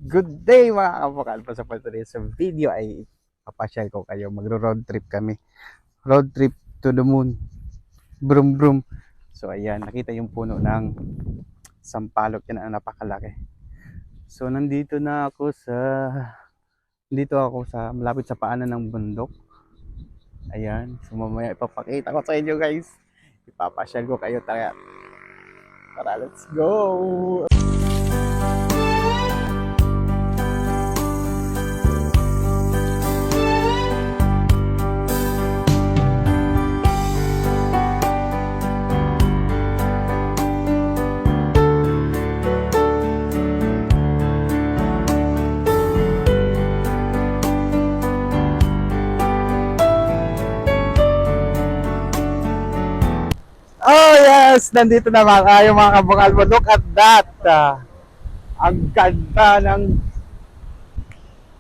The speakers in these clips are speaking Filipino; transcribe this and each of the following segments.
Good day mga kabukalpo. Sa today's video ay papasyal ko kayo. Magro-road trip kami. Road trip to the moon. Brum brum. So ayan, nakita yung puno ng sampalok. Yan ang napakalaki. So nandito ako sa malapit sa paanan ng bundok. Ayan. So mamaya ipapakita ko sa inyo guys. Ipapasyal ko kayo. Tara, let's go! Oh yes! Nandito na tayo mga kabukalpo. Look at that! Ang ganda ng...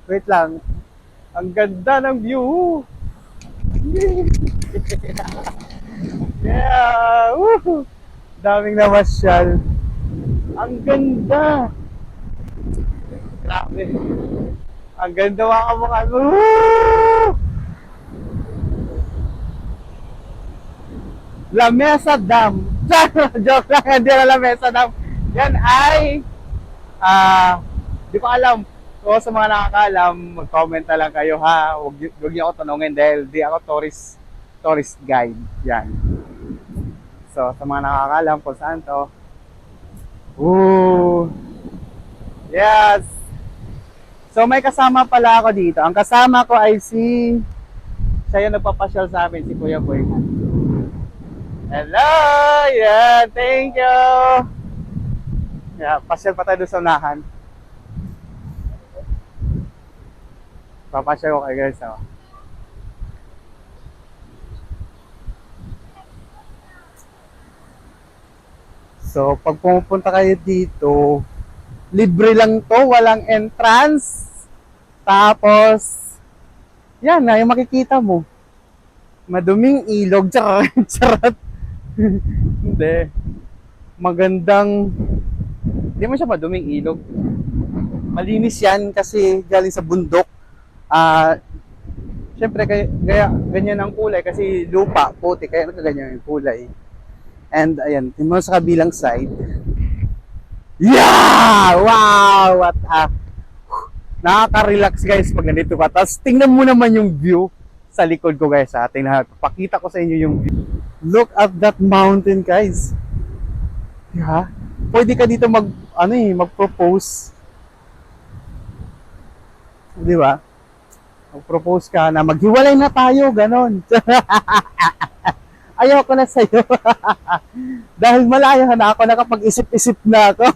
Wait lang. Ang ganda ng view! Yeah! Woo! Daming namasyal. Ang ganda! Grabe! Ang ganda mga kabukalpo! Woo! La Mesa Dam. Joke lang, hindi na La Mesa Dam. Yan ay, di ko alam. So sa mga nakakaalam, mag-comment na lang kayo ha. Huwag niyo ako tanungin dahil di ako tourist guide. Yan. So sa mga nakakaalam kung saan to. Ooh. Yes. So may kasama pala ako dito. Ang kasama ko ay siya yung nagpapasyal sa amin, si Kuya Boy. Hello! Yeah, thank you! Yeah, pasyal pa tayo doon sa unahan. Papasyal ko kayo guys. Oh. So, pag pumupunta kayo dito, libre lang to, walang entrance. Tapos, yan na yung makikita mo. Maduming ilog, charot. Hindi. Magandang, hindi mo siya maduming ilog. Malinis yan kasi galing sa bundok. Siyempre, kaya ganyan ang kulay kasi lupa, puti, kaya nagkaganyan yung kulay. And ayan, tingnan mo sa kabilang side. Yeah! Wow! What a... Nakaka-relax guys pag nandito ka. Tapos tingnan mo naman yung view sa likod ko guys. Tingnan, pakita ko sa inyo yung view. Look at that mountain guys. Yeah. Pwede ka dito mag-propose. Di ba? Mag-propose ka na maghiwalay na tayo, ganon. Ayaw ko na sa'yo. Dahil malayo na ako, nakapag-isip-isip na ako.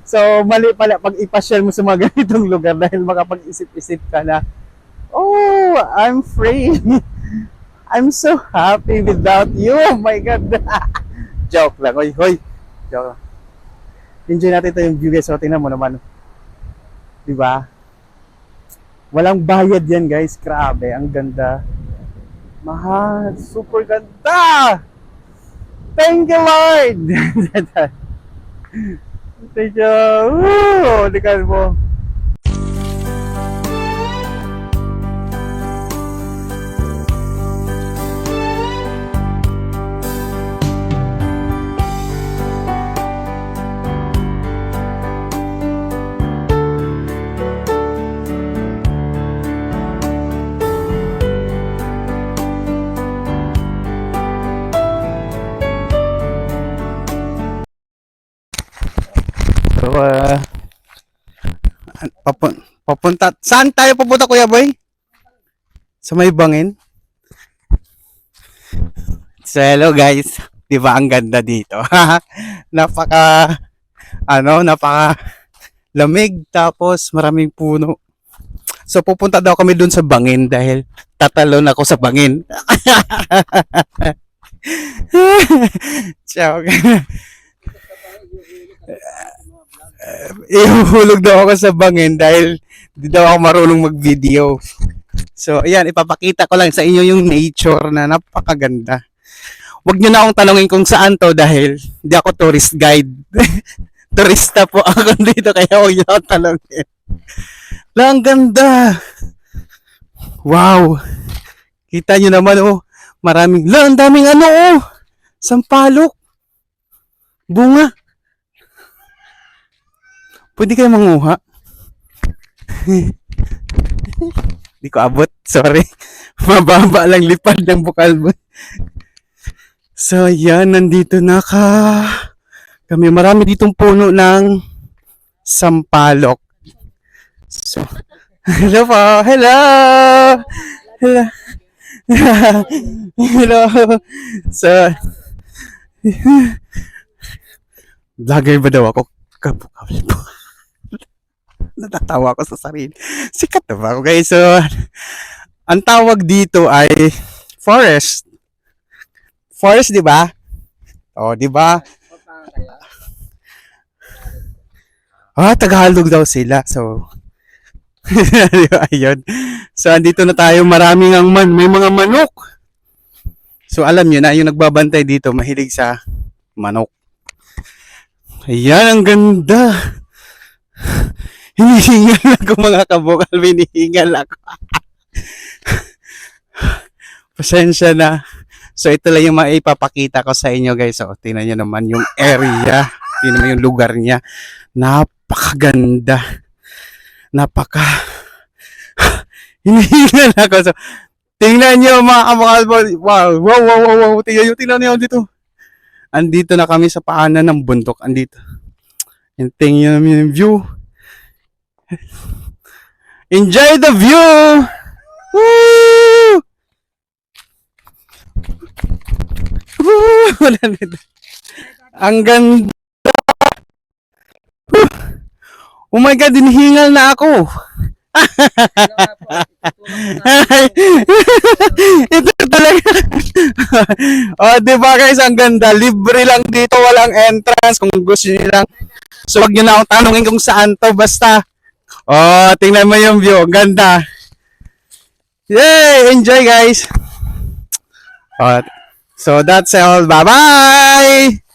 So, mali pala pag ipasyal mo sa mga ganitong lugar dahil makapag-isip-isip ka na, oh, I'm free. I'm so happy without you. Oh my God. Joke lang. Hoy. Joke lang. Enjoy natin ito yung view guys. So, tingnan mo naman. Diba? Walang bayad yan guys. Grabe. Ang ganda. Mahal. Super ganda. Thank you Lord. Thank you. Woo! Likan mo. So, papunta. Saan tayo pupunta, Kuya Boy? Sa may bangin? So, hello guys. Di ba ang ganda dito? napaka lamig tapos maraming puno. So, pupunta daw kami dun sa bangin dahil tatalon ako sa bangin. Ciao. Ihuhulog daw ako sa bangin dahil di daw ako marunong mag-video. So, ayan, ipapakita ko lang sa inyo yung nature na napakaganda. Huwag nyo na akong tanongin kung saan to dahil hindi ako tourist guide. Turista po ako dito kaya huwag nyo akong tanongin. La, ang ganda. Wow. Kita nyo naman, oh. Maraming, la, ang daming ano, oh. Sampalok. Bunga. Pwede kayo manguha? Di ko abot. Sorry. Mababa lang lipad ng bukal mo. So, yan. Nandito na kami. Marami ditong puno ng sampalok. So, hello po. Hello. Hello. Hello. So, vlogger ba daw ako? Kabukal po. Natatawa ko sa sarili. Sikat na ba ako, guys? So, ang tawag dito ay forest. Forest, di ba? Oh, di ba? Tagalog daw sila. So, ayun. So, andito na tayo. Maraming may mga manok. So, alam nyo na, yung nagbabantay dito, mahilig sa manok. Ayan, ang ganda. Hinihingal ako mga kabukal. Hinihingal ako. Pasensya na. So, ito lang yung maipapakita ko sa inyo, guys. So, tingnan nyo naman yung area. Tingnan mo yung lugar niya. Napakaganda. Hinihingal ako. So, tingnan nyo mga kabukal. Wow. Tingnan nyo dito. Andito na kami sa paanan ng bundok. Andito. Tingnan nyo yung view. Enjoy the view! Woo! Woo! Ang ganda! Oh my God, hinihingal na ako! Ito talaga. Diba guys, ang ganda. Libre lang dito, walang entrance kung gusto niyo lang. So wag niyo na akong tanungin kung saan to, basta. Tingnan mo yung view, ang ganda. Yay! Enjoy guys! So that's all. Bye-bye!